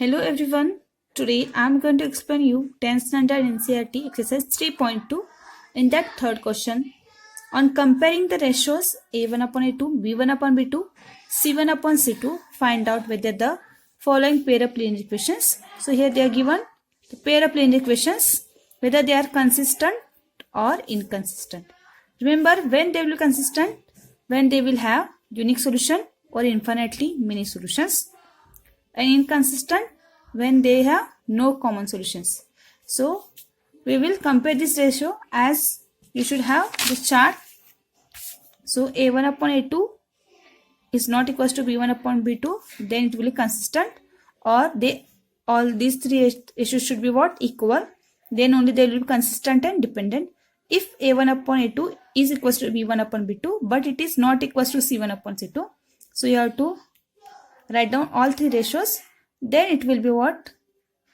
Hello everyone. Today I am going to explain you 10th standard NCERT exercise 3.2 in that third question on comparing the ratios A1 upon A2, B1 upon B2, C1 upon C2. Find out whether the following pair of linear equations. So here they are given the pair of linear equations, whether they are consistent or inconsistent. Remember, when they will be consistent, when they will have unique solution or infinitely many solutions, and inconsistent when they have no common solutions. So we will compare this ratio as you should have the chart. So A1 upon A2 is not equals to B1 upon B2, then it will be consistent, or all these three ratios should be what? Equal. Then only they will be consistent and dependent. If A1 upon A2 is equals to B1 upon B2, but it is not equals to C1 upon C2, so you have to write down all three ratios. Then it will be what?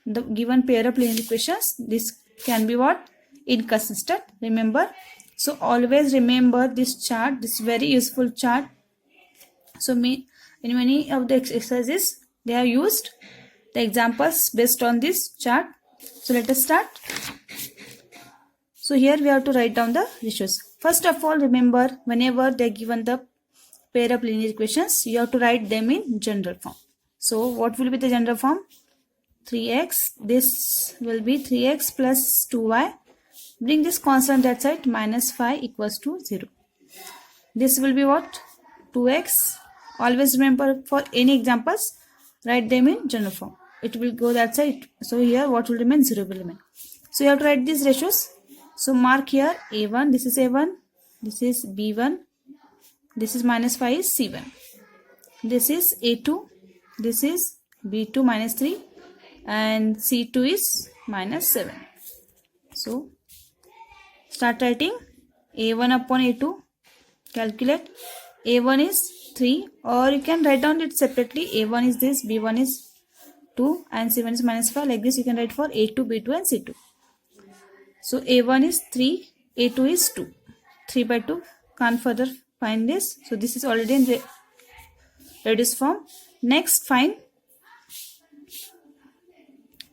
The given pair of linear equations. This can be what? Inconsistent. Remember. So always remember this chart. This very useful chart. So in many of the exercises they have used the examples based on this chart. So let us start. So here we have to write down the ratios. First of all, remember, whenever they are given the pair of linear equations, you have to write them in general form. So what will be the general form? 3x. This will be 3x plus 2y. Bring this constant that side, minus 5 equals to 0. This will be what? 2x. Always remember, for any examples, write them in general form. It will go that side. So here what will remain? 0 will remain. So you have to write these ratios. So mark here A1. This is A1. This is B1. This is minus 5 is C1. This is A2. This is B2 minus 3. And C2 is minus 7. So start writing A1 upon A2. Calculate. A1 is 3, or you can write down it separately. A1 is this, B1 is 2 and C1 is minus 5. Like this you can write for A2, B2 and C2. So A1 is 3, A2 is 2. 3 by 2. Can't further find this. So this is already in the reduced form. Next find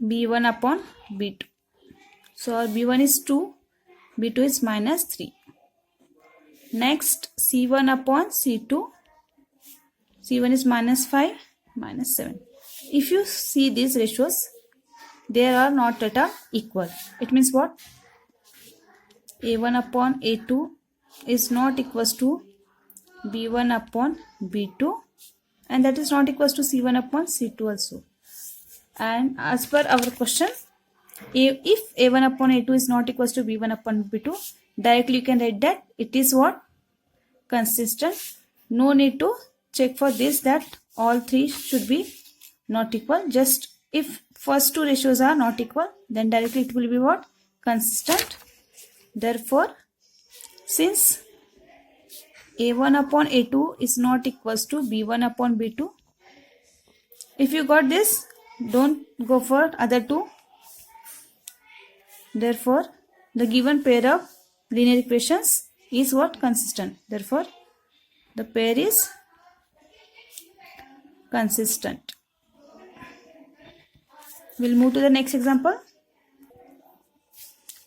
B1 upon B2. So our B1 is 2, B2 is minus 3. Next C1 upon C2. C1 is minus 5, minus 7. If you see these ratios, they are not at all equal. It means what? A1 upon A2 is not equals to B1 upon B2, and that is not equals to C1 upon C2 also. And as per our question, if A1 upon A2 is not equals to B1 upon B2, directly you can write that it is what? Consistent. No need to check for this that all three should be not equal. Just if first two ratios are not equal, then directly it will be what? Consistent. Therefore, since A1 upon A2 is not equals to B1 upon B2, if you got this, don't go for other two. Therefore, the given pair of linear equations is what? Consistent. Therefore, the pair is consistent. We'll move to the next example.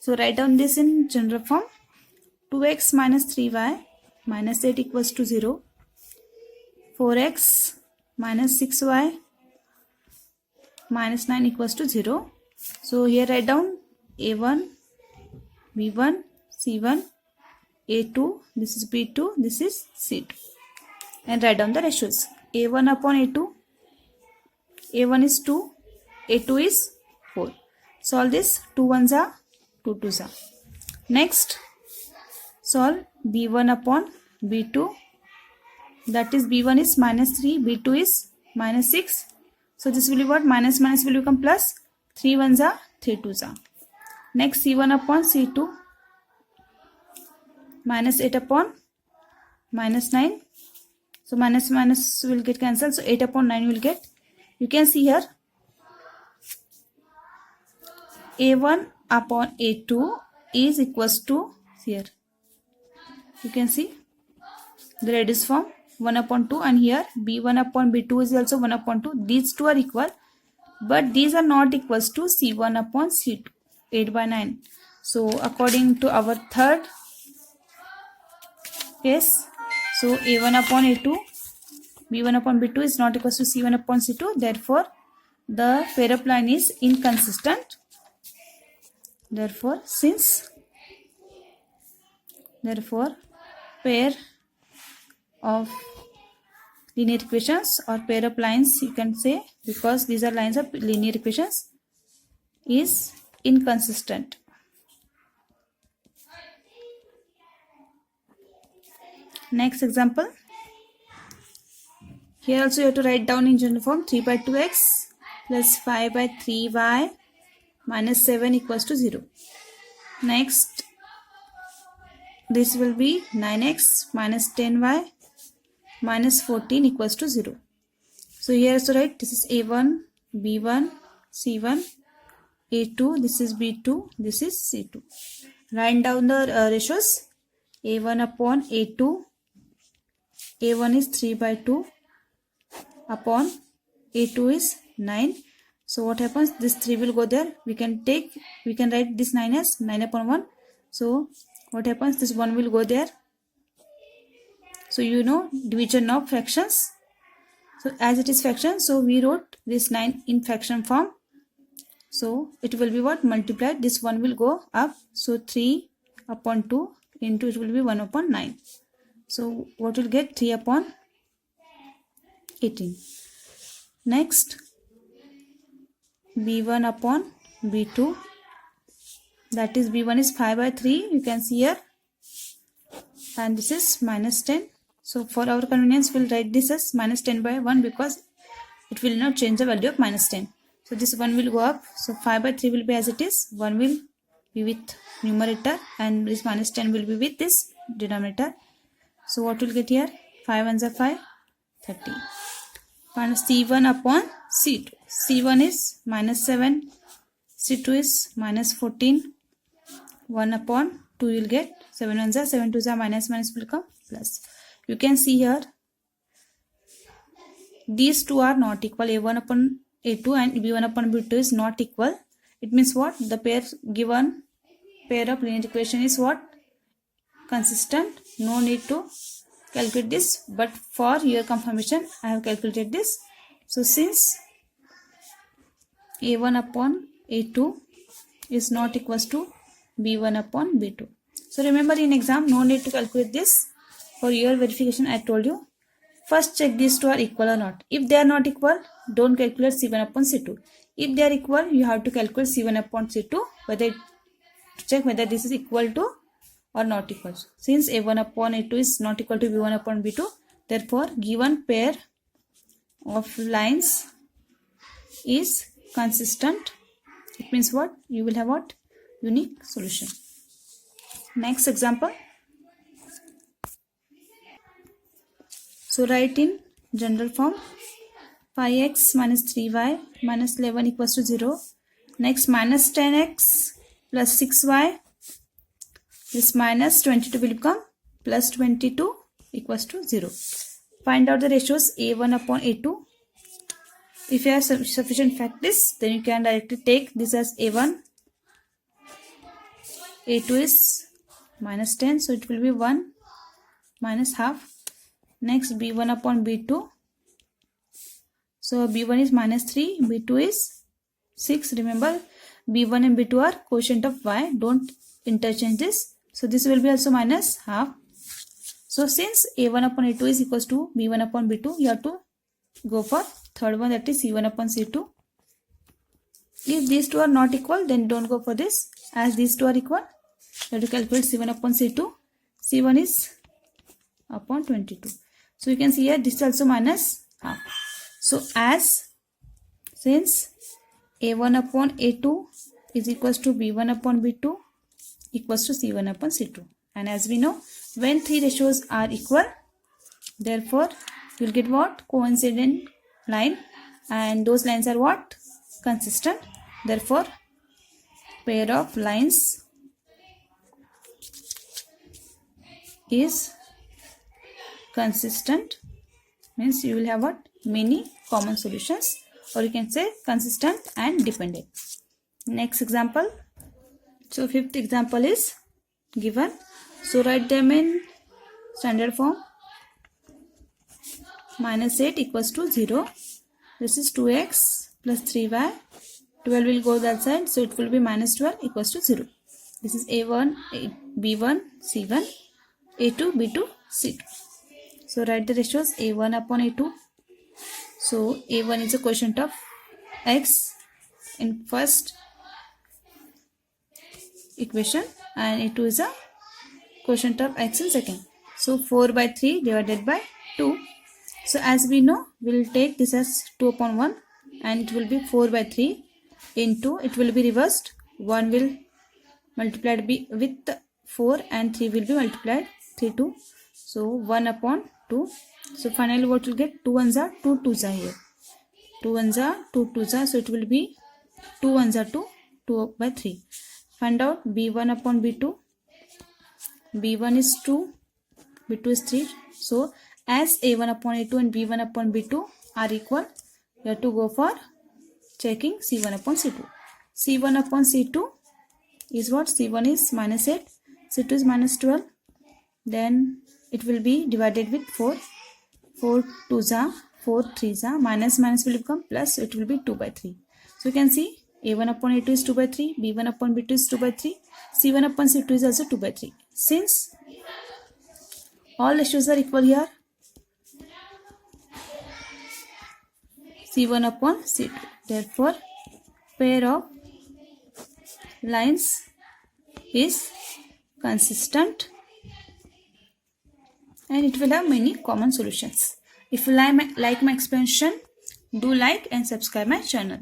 So write down this in general form. 2x minus 3y minus 8 equals to 0. 4x minus 6y minus 9 equals to 0. So here write down A1, B1, C1, A2, this is B2, this is C2. And write down the ratios. A1 upon A2. A1 is 2, A2 is 4. Solve this. 2 ones are 2 twos are. Next, solve B1 upon B2. That is B1 is minus 3, B2 is minus 6. So this will be what? Minus minus will become plus. 3 ones are 3 twos are. Next, C1 upon C2. Minus 8 upon minus 9. So minus minus will get cancelled. So 8 upon 9 will get. You can see here A1 upon A2 is equals to, here you can see the reduced form 1 upon 2, and here B1 upon B2 is also 1 upon 2. These two are equal. but these are not equals to C1 upon C2, 8 by 9. So according to our third case, so A1 upon A2, B1 upon B2 is not equals to C1 upon C2. Therefore, the pair of line is inconsistent. Therefore, pair of linear equations or pair of lines, you can say, because these are lines of linear equations, is inconsistent. Next example. Here also you have to write down in general form 3 by 2x plus 5 by 3y minus 7 equals to 0. Next, this will be 9x minus 10y minus 14 equals to 0. So here also write this is A1, B1, C1, A2, this is B2, this is C2. Write down the ratios. A1 upon A2, A1 is 3 by 2 upon A2 is 9. So what happens, this 3 will go there, we can write this 9 as 9 upon 1. So what happens, this 1 will go there. So you know division of fractions. So as it is fraction, so we wrote this 9 in fraction form. So it will be what, multiplied, this 1 will go up. So 3 upon 2 into it will be 1 upon 9. So what will get, 3 upon 18. Next, B1 upon B2, that is B1 is 5 by 3, you can see here, and this is minus 10. So for our convenience, we'll write this as minus 10 by 1 because it will not change the value of minus 10. So this 1 will go up. So 5 by 3 will be as it is. 1 will be with numerator and this minus 10 will be with this denominator. So what will get here? 5 ones are 5, 30. Minus C1 upon C2. C1 is minus 7. C2 is minus 14. 1 upon 2 you will get. 7 ones are 7 twos are minus will come plus. You can see here these two are not equal. A1 upon A2 and B1 upon B2 is not equal. It means what? The given pair of linear equation is what? Consistent. No need to calculate this, but for your confirmation I have calculated this. So since A1 upon A2 is not equals to B1 upon B2. So remember, in exam no need to calculate this. For your verification I told you, first check these two are equal or not. If they are not equal, don't calculate C1 upon C2. If they are equal, you have to calculate C1 upon C2, whether to check whether this is equal to or not equal. Since A1 upon A2 is not equal to B1 upon B2, therefore given pair of lines is consistent. It means what? You will have what? Unique solution. Next example. So write in general form 5x minus 3y minus 11 equals to 0. Next, minus 10x plus 6y. This minus 22 will become plus 22 equals to 0. Find out the ratios A1 upon A2. If you have sufficient practice, then you can directly take this as A1. A2 is minus 10, so it will be 1 minus half. Next, B1 upon B2. So B1 is minus 3, B2 is 6. Remember, B1 and B2 are quotient of y. Don't interchange this. So this will be also minus half. So since A1 upon A2 is equals to B1 upon B2, you have to go for third one, that is C1 upon C2. If these two are not equal, then don't go for this. As these two are equal, you have to calculate C1 upon C2. C1 is upon 22. So you can see here this is also minus half. So since A1 upon A2 is equals to B1 upon B2 equals to C1 upon C2. And as we know, when three ratios are equal, therefore you will get what? Coincident line, and those lines are what? Consistent. Therefore pair of lines is consistent, means you will have what? Many common solutions or you can say consistent and dependent. Next example. So fifth example is given. So write them in standard form. Minus 8 equals to 0. This is 2x plus 3y. 12 will go that side, so it will be minus 12 equals to 0. This is a1, b1, c1, a2, b2, c2. So write the ratios a1 upon a2. So a1 is a quotient of x in first equation and a2 is a quotient of x in second. So 4 by 3 divided by 2. So as we know, we will take this as 2 upon 1 and it will be 4 by 3 into, it will be reversed. 1 will multiplied with 4 and 3 will be multiplied 3 2. So 1 upon 2. So finally what will get? 2 ones are 2 twos are here. 2 ones are 2 twos are. So it will be 2 ones are 2, 2 by 3. Find out b1 upon b2. b1 is 2, b2 is 3. So as a1 upon a2 and b1 upon b2 are equal, you have to go for checking c1 upon c2. c1 upon c2 is what? c1 is minus 8, c2 is minus 12. Then it will be divided with 4. 4 2s are 4 3s are, minus will become plus, so it will be 2 by 3. So you can see a1 upon a2 is 2 by 3, b1 upon b2 is 2 by 3, c1 upon c2 is also 2 by 3. Since all ratios are equal here, c1 upon c2, therefore pair of lines is consistent and it will have many common solutions. If you like my explanation, do like and subscribe my channel.